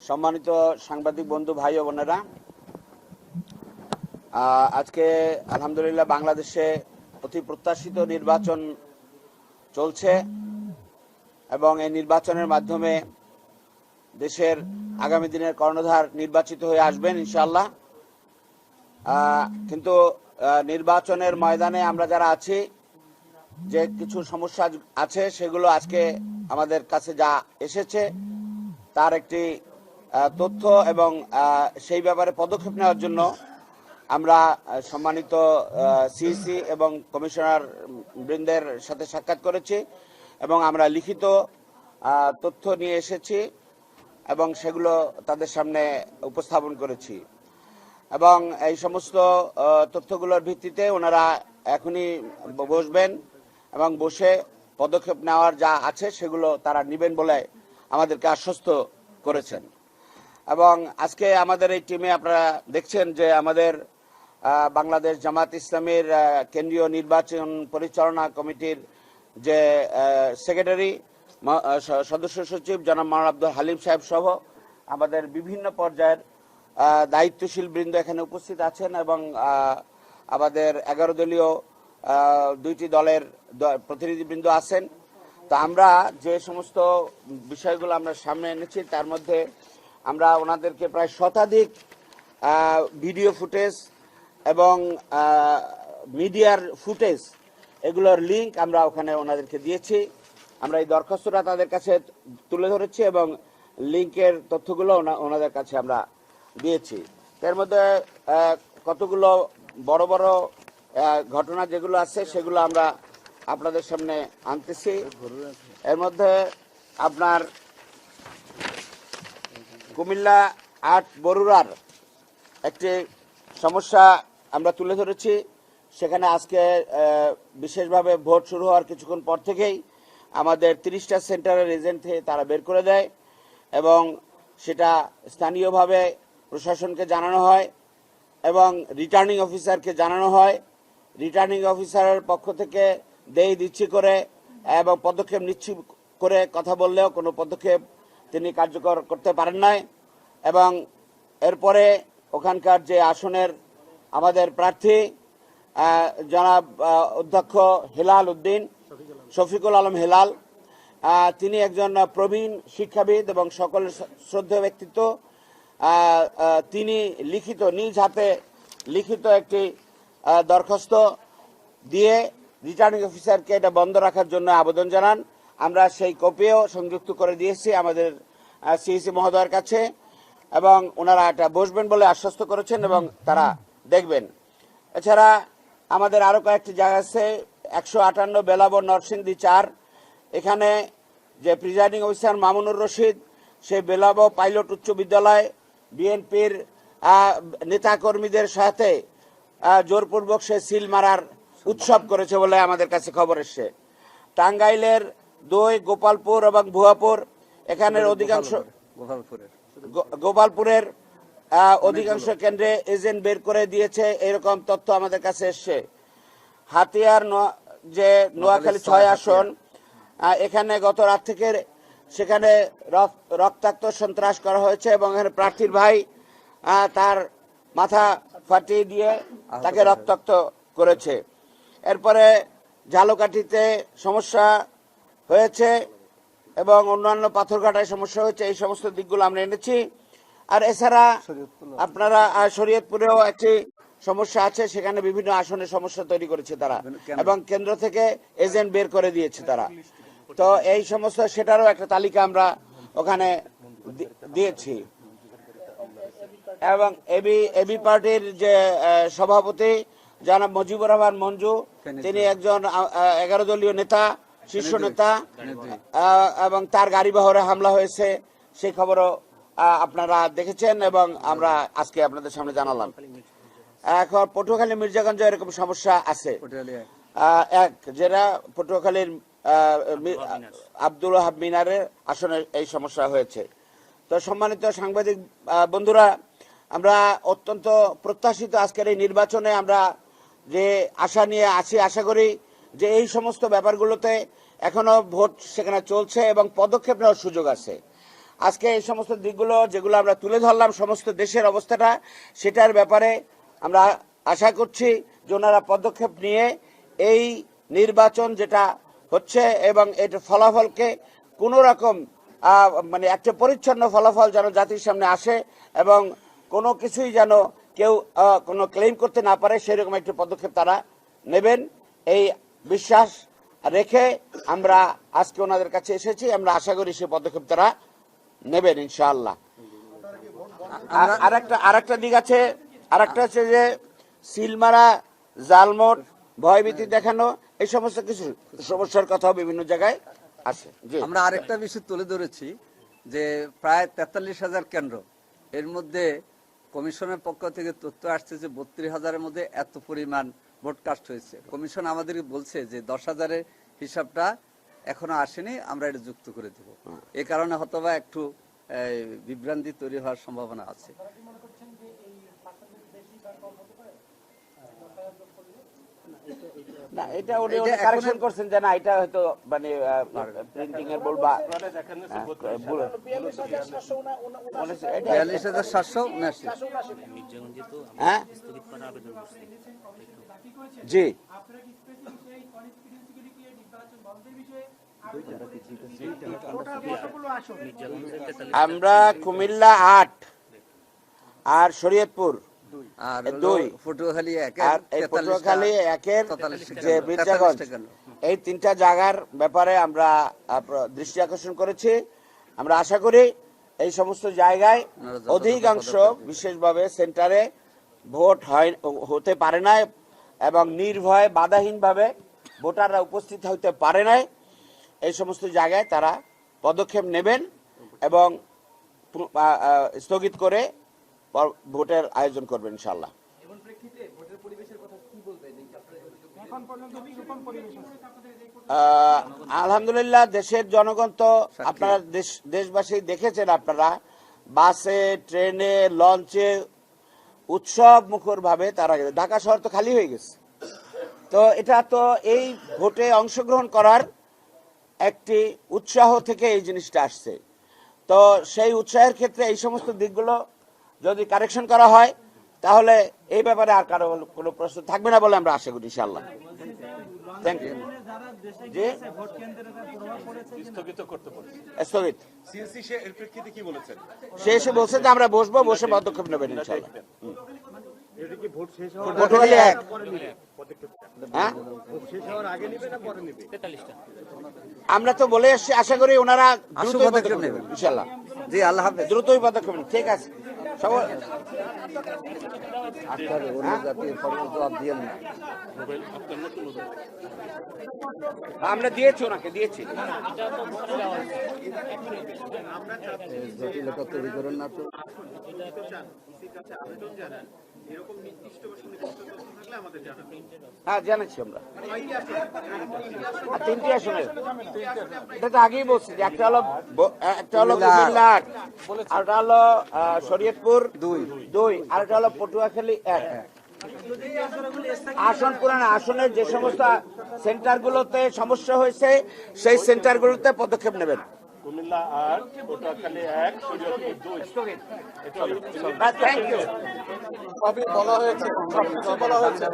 সম্মানিত সাংবাদিক বন্ধু ভাই ও বোনেরা, আজকে আলহামদুলিল্লাহ বাংলাদেশে অতি প্রত্যাশিত নির্বাচন চলছে এবং এই নির্বাচনের মাধ্যমে দেশের আগামী দিনের কর্ণধার নির্বাচিত হয়ে আসবেন ইনশাআল্লাহ। কিন্তু নির্বাচনের ময়দানে আমরা যারা আছি, যে কিছু সমস্যা আছে সেগুলো আজকে আমাদের কাছে যা এসেছে তার একটি তথ্য এবং সেই ব্যাপারে পদক্ষেপ নেওয়ার জন্য আমরা সম্মানিত সিইসি এবং কমিশনার বৃন্দের সাথে সাক্ষাৎ করেছি এবং আমরা লিখিত তথ্য নিয়ে এসেছি এবং সেগুলো তাদের সামনে উপস্থাপন করেছি এবং এই সমস্ত তথ্যগুলোর ভিত্তিতে ওনারা এখনই বসবেন এবং বসে পদক্ষেপ নেওয়ার যা আছে সেগুলো তারা নেবেন বলে আমাদেরকে আশ্বস্ত করেছেন। এবং আজকে আমাদের এই টিমে আপনারা দেখছেন যে আমাদের বাংলাদেশ জামাত ইসলামীর কেন্দ্রীয় নির্বাচন পরিচালনা কমিটির যে সেক্রেটারি সদস্য সচিব জনাব মাওলানা আব্দুল হালিম সাহেব সহ আমাদের বিভিন্ন পর্যায়ের দায়িত্বশীল বৃন্দ এখানে উপস্থিত আছেন এবং আমাদের 11 দলীয় দুইটি দলের প্রতিনিধিবৃন্দ আছেন। তো আমরা যে সমস্ত বিষয়গুলো আমরা সামনে এনেছি তার মধ্যে আমরা ওনাদেরকে প্রায় শতাধিক ভিডিও ফুটেজ এবং মিডিয়ার ফুটেজ এগুলোর লিঙ্ক আমরা ওখানে ওনাদেরকে দিয়েছি। আমরা এই দরখাস্তটা তাদের কাছে তুলে ধরেছি এবং লিঙ্কের তথ্যগুলো ওনাদের কাছে আমরা দিয়েছি। এর মধ্যে কতগুলো বড় বড় ঘটনা যেগুলো আছে সেগুলো আমরা আপনাদের সামনে আনতেছি। এর মধ্যে আপনার কুমিল্লা ৮ বরুড়ার একটি সমস্যা আমরা তুলে ধরেছি। সেখানে আজকে বিশেষভাবে ভোট শুরু হওয়ার কিছুক্ষণ পর থেকেই আমাদের 30টা সেন্টারের এজেন্ট তারা বের করে দেয় এবং সেটা স্থানীয়ভাবে প্রশাসনকে জানানো হয় এবং রিটার্নিং অফিসারকে জানানো হয়। রিটার্নিং অফিসারের পক্ষ থেকে দেই দিচ্ছি করে এবং পদক্ষেপ নিচ্ছি করে কথা বললেও কোনো পদক্ষেপ তিনি কার্যকর করতে পারেন নাই এবং এরপরে ওখানকার যে আসনের আমাদের প্রার্থী জনাব অধ্যক্ষ হেলাল উদ্দিন শফিকুল আলম হেলাল, তিনি একজন প্রবীণ শিক্ষাবিদ এবং সকলের শ্রদ্ধেয় ব্যক্তিত্ব। তিনি লিখিত নিজ হাতে লিখিত একটি দরখাস্ত দিয়ে রিটার্নিং অফিসারকে এটা বন্ধ রাখার জন্য আবেদন জানান। আমরা সেই কপিও সংযুক্ত করে দিয়েছি আমাদের সিইসি মহোদয়ের কাছে এবং ওনারা এটা বসবেন বলে আশ্বস্ত করেছেন এবং তারা দেখবেন। এছাড়া আমাদের আরও কয়েকটি জায়গা আছে, 158 বেলাবর নরসিংদী 4, এখানে যে প্রিজাইডিং অফিসার মামুনুর রশিদ সেই বেলাবো পাইলট উচ্চ বিদ্যালয় বিএনপির নেতাকর্মীদের সাথে জোরপূর্বক সে সিল মারার উৎসব করেছে বলে আমাদের কাছে খবর এসছে। টাঙ্গাইলের 2 গোপালপুর এবং ভুয়াপুর, এখানের অধিকাংশ গোপালপুরের অধিকাংশ কেন্দ্রে এজেন্ট বের করে দিয়েছে এরকম তথ্য আমাদের কাছে এসছে। হাতিয়ার যে নোয়াখালী 6 আসন, এখানে গত রাত থেকে সেখানে রক্তাক্ত সন্ত্রাস করা হয়েছে এবং এখানে প্রার্থীর ভাই তার মাথা ফাটিয়ে দিয়ে তাকে রক্তাক্ত করেছে। এরপরে ঝালকাঠিতে সমস্যা হয়েছে এবং অন্যান্য পাথরঘাটায় সমস্যা হয়েছে। এই সমস্ত দিকগুলো আমরা এনেছি। আর এছাড়া আপনারা শরীয়তপুরেও একটি সমস্যা আছে, সেখানে বিভিন্ন আসনে সমস্যা তৈরি করেছে তারা এবং কেন্দ্র থেকে এজেন্ট বের করে দিয়েছে তারা। তো এই সমস্ত সেটারও একটা তালিকা আমরা ওখানে দিয়েছি এবং এবি পার্টির যে সভাপতি জনাব মুজিবুর রহমান মঞ্জু, তিনি একজন 11 দলীয় নেতা, শীর্ষ নেতা এবং তার গাড়ি বহরে হামলা হয়েছে সেই খবরও আপনারা দেখেছেন এবং আমরা আজকে আপনাদের সামনে জানালাম। এখন পটুয়াখালী মির্জাগঞ্জে এরকম সমস্যা আছে, এক যেটা পটুয়াখালীর আব্দুল ওয়াহাব মিনারের আসনে এই সমস্যা হয়েছে। তো সম্মানিত সাংবাদিক বন্ধুরা, আমরা অত্যন্ত প্রত্যাশিত আজকের এই নির্বাচনে আমরা যে আশা নিয়ে আছি, আশা করি যে এই সমস্ত ব্যাপারগুলোতে এখনো ভোট সেখানে চলছে এবং পদক্ষেপ নেওয়ার সুযোগ আছে। আজকে এই সমস্ত দিকগুলো যেগুলো আমরা তুলে ধরলাম সমস্ত দেশের অবস্থাটা, সেটার ব্যাপারে আমরা আশা করছি যে ওনারা পদক্ষেপ নিয়ে এই নির্বাচন যেটা হচ্ছে এবং এটার ফলাফলকে কোনো রকম মানে একটা পরিচ্ছন্ন ফলাফল যেন জাতির সামনে আসে এবং কোনো কিছুই যেন কেউ কোনো ক্লেম করতে না পারে সেরকম একটি পদক্ষেপ তারা নেবেন এই বিশ্বাস রেখে আমরা আজকে ওনাদের কাছে এসেছি। আমরা আশা করি সে পদক্ষেপ তারা নেবেন ইনশাআল্লাহ। আরেকটা দিক আছে, আরেকটা হচ্ছে যে সিলমারা, জালমোট, ভয়ভীতি দেখানো, এই সমস্ত কিছু সমস্যার কথাও বিভিন্ন জায়গায় আছে। আমরা আরেকটা বিষয় তুলে ধরেছি যে প্রায় 43,000 কেন্দ্র, এর মধ্যে কমিশনের পক্ষ থেকে তথ্য আসছে যে 32,000-এর মধ্যে এত পরিমাণ ভোটকাস্ট হয়েছে। কমিশন আমাদেরকে বলছে যে 10,000-এর হিসাবটা এখনো আসেনি, আমরা এটা যুক্ত করে দেব। এই কারণে হয়তোবা একটু বিভ্রান্তি তৈরি হওয়ার সম্ভাবনা আছে। না, এটা উনি কারেকশন করছেন যে না এটা হয়তো মানে প্রিন্টিং এর বলবা 42,779। হ্যাঁ জি, আমরা কুমিল্লা 8 আর শরীয়তপুর আর 2, পটুয়াখালী 1 আর এই পটুয়াখালী 1-এর যে মির্জাগঞ্জ, এই 3টা জায়গার ব্যাপারে আমরা দৃষ্টি আকর্ষণ করেছি। আমরা আশা করি এই সমস্ত জায়গায় অধিকাংশ বিশেষভাবে সেন্টারে ভোট হতে পারে না এবং নির্ভয়ে বাধাহীনভাবে ভোটাররা উপস্থিত হতে পারে না। এই সমস্ত জায়গায় তারা পদক্ষেপ নেবেন এবং স্থগিত করে ভোটের আয়োজন করবেন ইনশাআল্লাহ। আলহামদুলিল্লাহ, দেশের জনগণ তো আপনারা দেশবাসী দেখেছেন, আপনারা বাসে, ট্রেনে, লঞ্চে উৎসব মুখর ভাবে তারা, ঢাকা শহর তো খালি হয়ে গেছে। তো এটা তো এই ভোটে অংশগ্রহণ করার একটি উৎসাহ থেকে এই জিনিসটা আসছে। তো সেই উৎসাহের ক্ষেত্রে এই সমস্ত দিকগুলো যদি কারেকশন করা হয় তাহলে এই ব্যাপারে আর কারো কোনো প্রশ্ন থাকবে না বলে আমরা আশা করি ইনশাআল্লাহ। Thank you. জি, স্থগিত সে এসে বলছে যে আমরা বসবো, বসে পদক্ষেপ নেবেন ইনশাআল্লাহ। আমরা তো বলে এসেছি, আশা করি ওনারা দ্রুত পদক্ষেপ নেবেন ইনশাআল্লাহ। জি, আল্লাহ হাফেজ। দ্রুতই পদক্ষেপ নেবেন। ঠিক আছে, আমরা দিয়েছি, ওনাকে দিয়েছি। জটিলতা তৈরি করেন না তো। হ্যাঁ, জানাচ্ছি আমরা। 3টি আসনে, এটা তো আগেই বলছি যে একটা হলো কুমিল্লা 8, আরেকটা হলো শরীয়তপুর 2, আর একটা হলো পটুয়াখালী 1। আসন পুরানো আসনের যে সমস্ত সেন্টারগুলোতে সমস্যা হয়েছে সেই সেন্টারগুলোতে পদক্ষেপ নেবেন। কুমিল্লা 8, পটুয়াখালী 1, শরীয়তপুর 2। Thank you. সবই বলা হয়েছে, সবকিছু বলা হয়েছে।